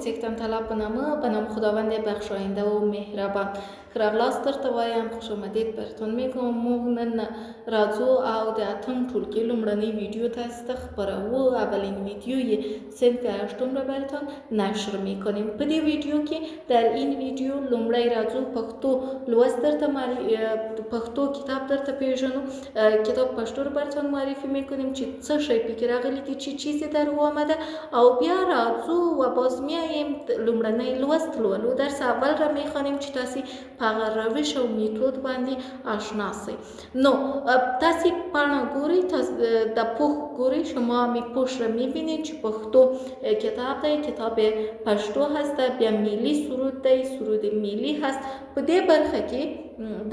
څښتن تعالی په نام خداوند بخشاینده و مهربان. راغلاست درته وایم خوش آمدید براتون میگم. موږ نن راځو او د اتم ټولګي لومړنۍ ویډیو تاسو ته خپروو. اولین ویدیوی صنف هشتم را براتون نشر میکنیم. په دې ویډیو کې در این ویدیو لومړی راځو پښتو لوست درته پښتو کتاب درته پیژنو. کتاب پښتو رو براتون معرفی میکنیم چې څه شی پکې راغلی دي، چی چیزی در او آمده، او بیا راځو و باز میاییم لومړنی لوست لولو. درس اول را میخوانیم چې تاسو په هغه روش او میتود باندې آشنا سئ. نو تاسو پاڼه ګورئ، د پوښ ګورئ، شما می پوښ را میبینید چې پښتو کتاب دی، کتاب پښتو هست. بیا ملی سرود دی، سرود ملی هست. په دې برخه کې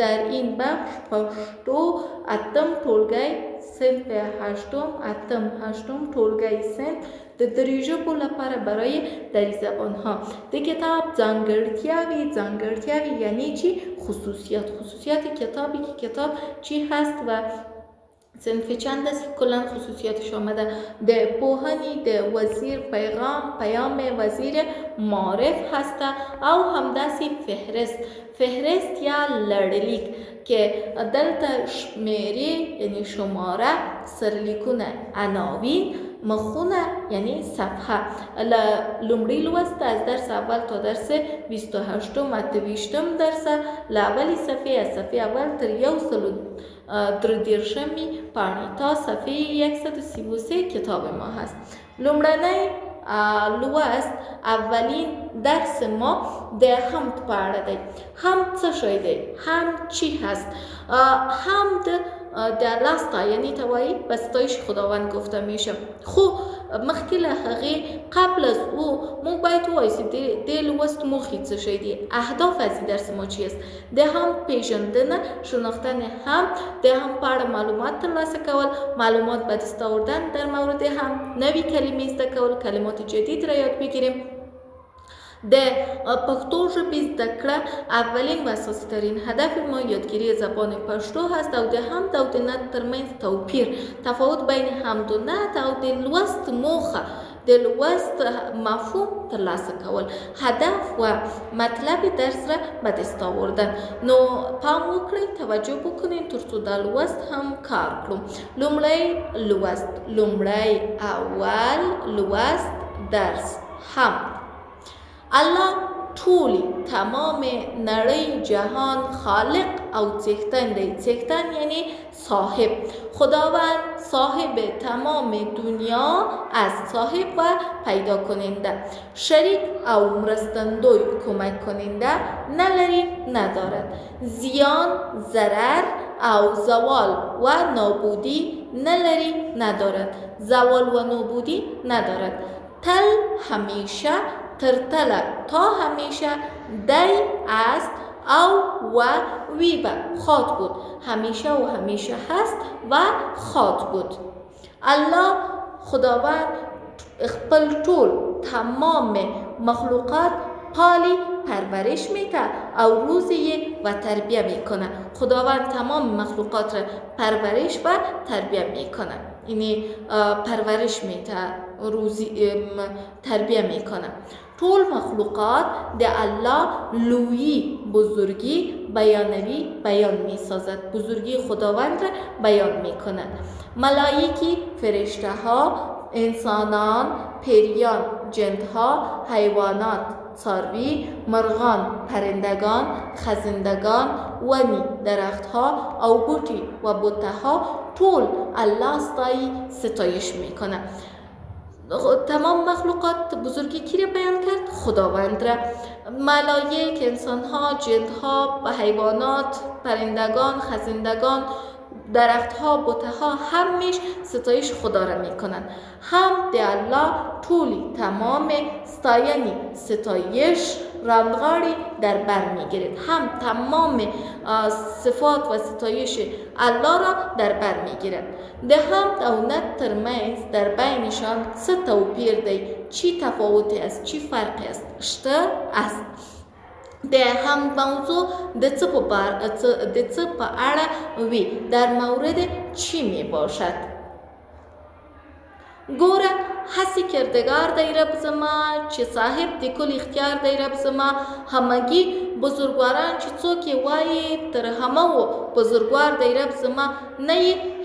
در این بخش پښتو اتم ټولګی صنف هشتم ټولګی صنف د درې ژبو لپاره برای دری زبان ها د کتاب ځانګړتیاوی یعنی چی خصوصیات کتابی که کتاب چی هست و صنف چند است. کلا خصوصیاتش آمده د پوهنی د وزیر پیام وزیر معرف هست او همداسې فهرست یا لړلیک که دلته شمیره یعنی شماره، سرلیکونه، عناوین، مخونه یعنی صفحه. لومړی لوست از درس اول تا درس 28 28 درس لاولی صفحه از صفحه اول تر 133 پاڼې تا صفحه 133 کتاب ما هست. لومړنی لوست اولین درس ما د حمد په اړه دی. حمد څه شی دی؟ حمد چی هست؟ حمد د الله ستاینې ته وایي، به ستایش خداوند گفته میشه. خو مخکې له هغې قبل از او موږ باید ووایو چې د لوست موخې څه شی دي، اهداف از این درس ما چی است. د حمد پیژندنه، شناختن حمد، د حمد په اړه معلومات ترلاسه کول، معلومات به دست آوردن در مورد حمد، نوې کلمې زده کول، کلمات جدید را یاد بگیریم. د پښتو ژبې زده کړه اولین و اساسي ترین هدف ما یادگیری زبان پښتو هست او د حمد او د نعت ترمنځ تفاوت بین حمد و نعت او د لوست موخه، د لوست مفهوم ترلاسه کول، هدف و مطلب درس را به دست آوردن. نو پام وکړئ، توجه وکړئ ترڅو دا لوست هم کار کړو. لومړی اول لوست درس حمد. الله ټولی تمام نړۍ جهان خالق او څښتن دی. څښتن یعنی صاحب. خداوند صاحب تمام دنیا است، صاحب و پیدا کننده، شریک او مرستندوی کمک کننده ندارد. زیان، ضرر او زوال و نابودی ندارد. زوال و نابودی ندارد. تل همیشه، ترتله تا همیشه، دی است او و وی به خواد بود. همیشه و همیشه هست و خواد بود. الله خداوند خپل ټول تمام مخلوقات پالی پرورش میده او روزی و تربیه میکنه. خداوند تمام مخلوقات را پرورش و تربیه میکنه، یعنی پرورش میده، تربیه میکنه. ټول مخلوقات د الله لویی بزرگی بیان می سازد. بزرگی خداوند را بیان می کند. ملائکی، فرشته ها، انسانان، پریان، جنها، حیوانات، څاروی، مرغان، پرندگان، خزندگان، ونی، درختها او بوټي و بوته ټول الله ستایش می کند. تمام مخلوقات بزرگی کی را بیان کرد؟ خداوند را. ملائک، انسانها، جنها، حیوانات، پرندگان، خزندگان، درختها، بوتها همش ستایش خدا را میکنند. هم د الله ټولی تمام ستایش رندغاړي در بر میگیرد. هم تمام صفات و ستایش الله را در بر میگیرد. د حمد او نعت ترمنځ در بینشان څه توپیر دی، چی تفاوتی است، چی فرقی است؟ است. د حمد موضوع د څه په اړه وی، در مورد چی می باشد؟ ګوره، هسی کردگار دی رب زما چې صاحب د کل اختیار دی رب زما همگی بزرگواران چې څوک وایي تر همه و بزرگوار دی رب زما نه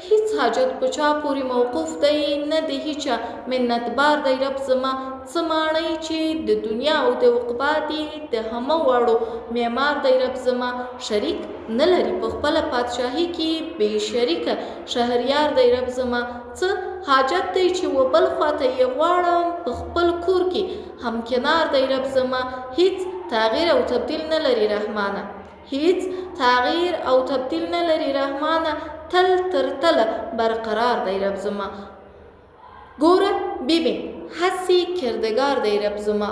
هیڅ حاجت په چا پورې موقوف دی نه د هیچا منتبار دی رب زما څه ماڼۍ چې د دنیا او د عقبا دي د همه واړو معمار دی رب زما شریک نه لري په خپله پادشاهي کې بې شریکه شهریار دی رب زما څه حاجت دی چې و بل خواته یې غواړم په خپل کور کې همکنار دی رب زما هیڅ تغییر او تبدیل نه لري رحمانه هیڅ تغییر او تبدیل نه لري رحمانه تل تر تله برقرار دی رب زما گوره ببین هسی کردگار دی رب زما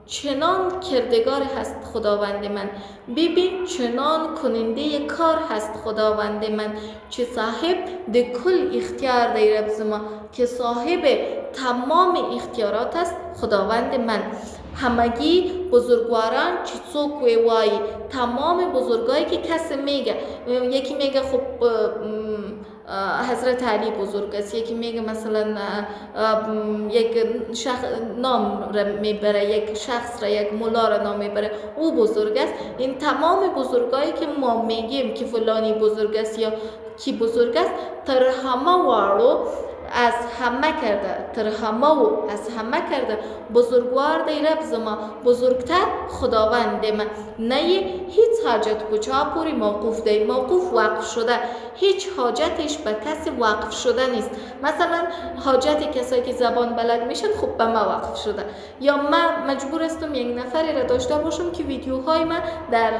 چنان کردگار هست خداوند من ببین چنان کننده کار هست خداوند من چې صاحب د کل اختیار دی رب زما که صاحب تمام اختیارات است خداوند من همگی بزرگواران چې څوک وایي تمام بزرگایی که کسی میگه یکی میگه خب حضرت علی بزرگ است یکی میگه مثلا یک شخص نام را میبره یک شخص را یک مولا را نام میبره او بزرگ است این تمام بزرگایی که ما میگیم که فلانی بزرگ است یا کی بزرگ است تر همه وارو از همه کرده تر همه و از همه کرده بزرگوار دی رب زما بزرگتر خداوند من نه هیچ حاجت به چا پوری موقوف دی موقوف وقف شده هیچ حاجتش به کسی وقف شده نیست مثلا حاجت کسایی که زبان بلد میشن خب به ما وقف شده یا من مجبور استم یک نفری را داشته باشم که ویدیوهای من در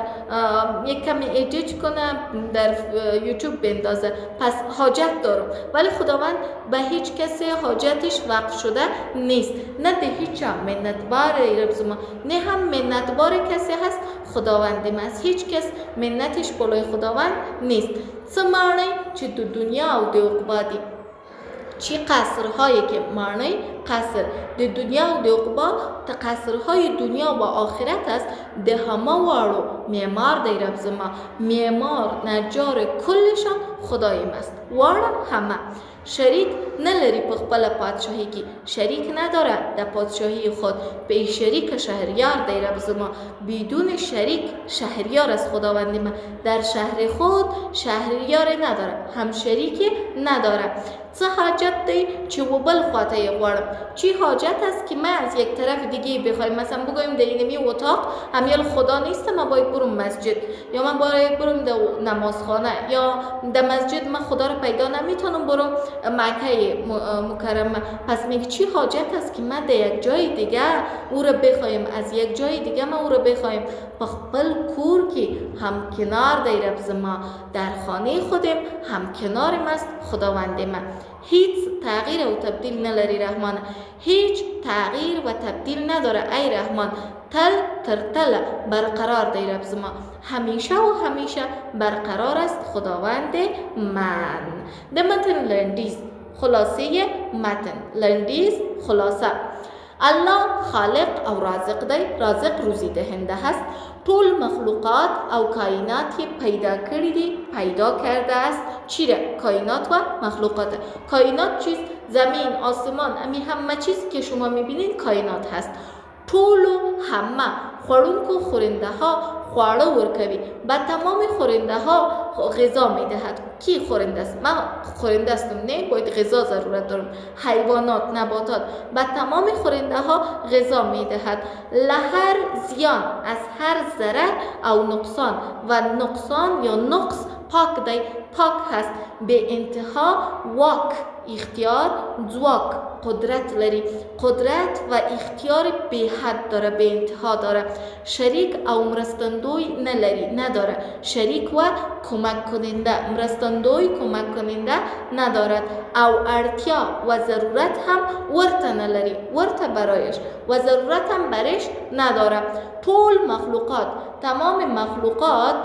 یک کمی ادیت کنم در یوتیوب بندازه پس حاجت دارم ولی خداوند به هیچ کسی حاجتش وقف شده نیست نه ده هیچ هم منتبار رب زما نه هم منتبار کسی هست خداوند من است هیچ کس منتش بالای خداوند نیست څه معنی چې د دنیا او د عقبا دي چی قصرهایی که معنی قصر د دنیا و د عقبا قصرهای دنیا و آخرت است ده همه وارو معمار دی رب زما معمار نجار کلشان خدایم است وارو همه شریک نلری په خپل پادشاهی کې شریک نداره د پادشاهی خود به شریک شهریار دی رب زما بدون شریک شهریار از خداوند من در شهر خود شهریار نداره هم شریک نداره څه حاجت دی چې و بل خواته غواړم چی حاجت است که من از یک طرف دیگه بخوایم مثلا بگویم در اینمی اتاق همیال خدا نیست من باید برم مسجد یا من باید برم در نمازخانه یا در مسجد من خدا رو پیدا نمیتونم برم مکه مکرمه پس میگه چی حاجت است که من در یک جای دیگه او رو بخوایم از یک جای دیگه من او رو بخوایم په خپل کور کې هم کنار دی رب زما در خانه خودم هم کنارم است خداوند من هیچ تغییر و تبدیل نلری رحمان هیچ تغییر و تبدیل نداره ای رحمان تل تر تل برقرار دی رب زما همیشه و همیشه برقرار است خداوند من ده متن لندیز خلاصه متن لندیز خلاصه الله خالق او رازق دی رازق روزی دهنده هست طول مخلوقات او کائناتی پیدا کردی دی پیدا کرده است چیره کائنات و مخلوقات کائنات چیز زمین آسمان امی همه چیز که شما میبینید کائنات هست طول همه خورونکو خورنده ها خواړه ورکوي به تمام خورنده ها غذا میدهد کی خورنده است من خورنده استم نه باید غذا ضرورت دارم حیوانات نباتات به تمام خورنده ها غذا میدهد لهر زیان از هر ضرر او نقصان و نقصان یا نقص پاک دی پاک هست به انتها واک اختیار زواک قدرت لري قدرت و اختیار به حد داره به انتها داره شریک او مرستندوی نداره شریک و کمک کننده مرستندوی کمک کننده ندارد او ارتیا و ضرورت هم ورته نلري ورته برایش و ضرورت هم برش نداره طول مخلوقات تمام مخلوقات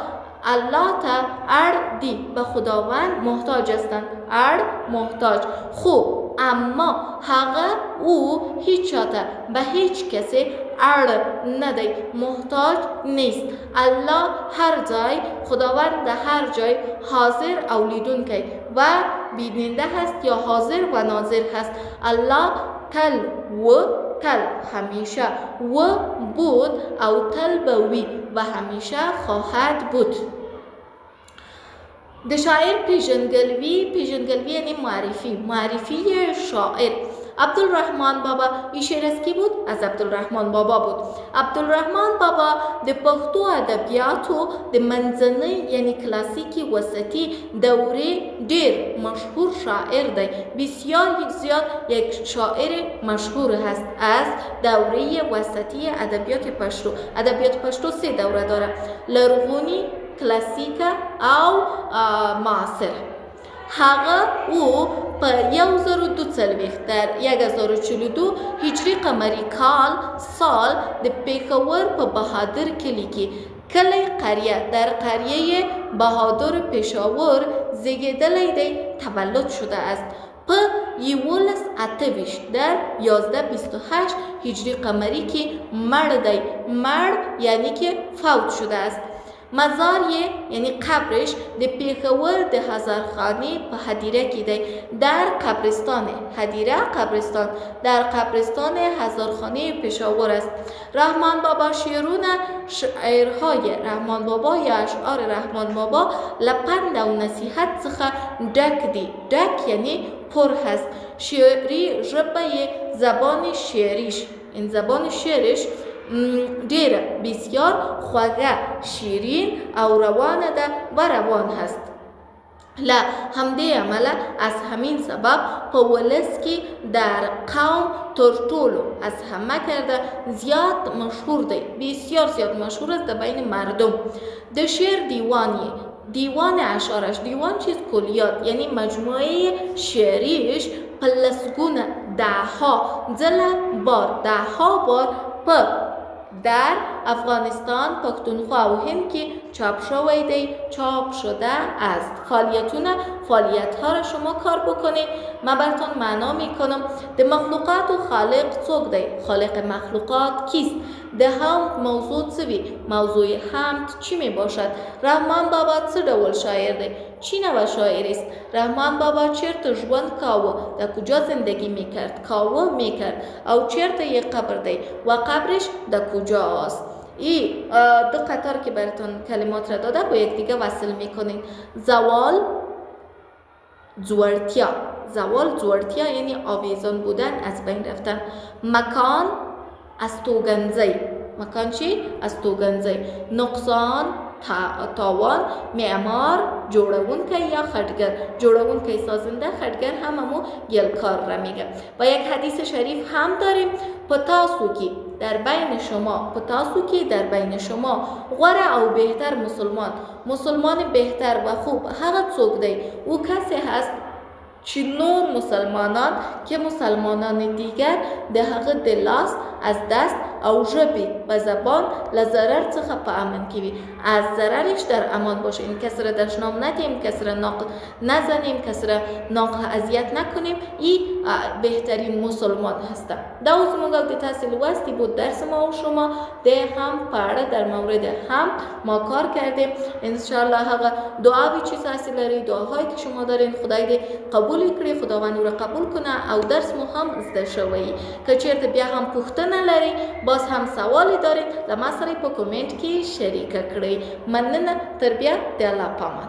الله تا ار دی به خداوند محتاج هستند ار محتاج خوب اما حقا او هیچ چاته به هیچ کسی ار ندی محتاج نیست الله هر جای خداوند در هر جای حاضر او لیدون که و بیننده هست یا حاضر و ناظر هست الله تل و تل همیشه و بود او تل به وی و همیشه خواهد بود. د شاعر پیژندګلوي یعنی معرفی شاعر. عبدالرحمن بابا این شعر از کی بود؟ از عبدالرحمن بابا بود. عبدالرحمن بابا د پښتو ادبیاتو د منځنۍ یعنی کلاسیکی وسطی دوره ډیر مشهور شاعر دی. بسیار زیاد یک شاعر مشهور هست از دوره وسطی ادبیات پښتو. ادبیات پښتو سه دوره داره: لرغونی، کلاسیک او معاصر. هغه او په 1042 در 1042 هجری قمری سال د پیښور په بهادر کلی کې کلی قریه در قریه بهادر پېښور زیږیدلی دی، تولد شده است. په 1128 در 1128 هجری قمری کې مړ یعنی که فوت شده است. مزار یعنی قبرش د پیښور د هزارخانه په هدیره کې دی. در قبرستان قبرستان در قبرستان هزارخانه پېښور است. رحمان بابا شعرهای رحمان بابا یا اشعار رحمان بابا لپند و نصیحت څخه ډک دی. ډک یعنی پر هست. شعری ژبه زبان شعریش، این زبان شعرش ډیر بسیار خوږه، شیرین او روانه ده و روان هست. له همدې عمله از همین سبب په ولس کې در قوم تر ټولو از همه کرده زیاد مشهور دی. بسیار زیاد مشهور است در بین مردم. د شعر دیوان اشعارش، دیوان چیز کلیات یعنی مجموعه شعریش په لسګونه دهها بار په در افغانستان، پختونخوا و هند که چاپ شده است. فعالیت ها را شما کار بکنید. من براتون معنا میکنم. د مخلوقات و خالق څوک دی؟ خالق مخلوقات کیست؟ د حمد موضوع څه وی؟ موضوع حمد چی می باشد؟ رحمان بابا څه ډول شاعر دی؟ چی نوع شاعر است؟ رحمان بابا چرته ژوند کاوه؟ در کجا زندگی میکرد؟ او چرته یک قبر دی و قبرش در کجاست؟ این دو قطار که براتون کلمات را داده با یک دیگه وصل میکنین. زوال زوارتیا یعنی آویزان بودن، از بین رفتن. مکان استوگنزی. مکان چی؟ استوگنزی. نقصان تاوان. معمار جوړونکی یا خټګر. جوړونکی سازنده، خټګر هممو گلکار را میگه. و یک حدیث شریف هم داریم: پتاسو که در بین شما غوره او بهتر مسلمان بهتر و خوب هغه څوک دی؟ او کسی هست چې نور مسلمانان که مسلمانان دیگر د هغه د لاس از دست او ژبې و زبان له ضرر څخه په امن کې وي. از ضررش در امان باشه. این کس را دشنام ندیم، کس را ناق نزنیم، کس را ناق اذیت نکنیم. این بهترین مسلمان هست. دا اوس موږ د تاسو لوستی بود درس ما و شما د هم پاړه در مورد هم ما کار کردیم. ان شاء الله هغه دعاوی چې تاسو لري، دعاهایی که شما دارین، خدای دې قبول کړي، خداوند را قبول کنه او درس مو هم زده شوی. که چیرته بیا هم پوښتنه لري، باز هم سوالی دارید، لما سره په کومنټ کې شریک کړئ. مننه. تر بیا د الله پامان.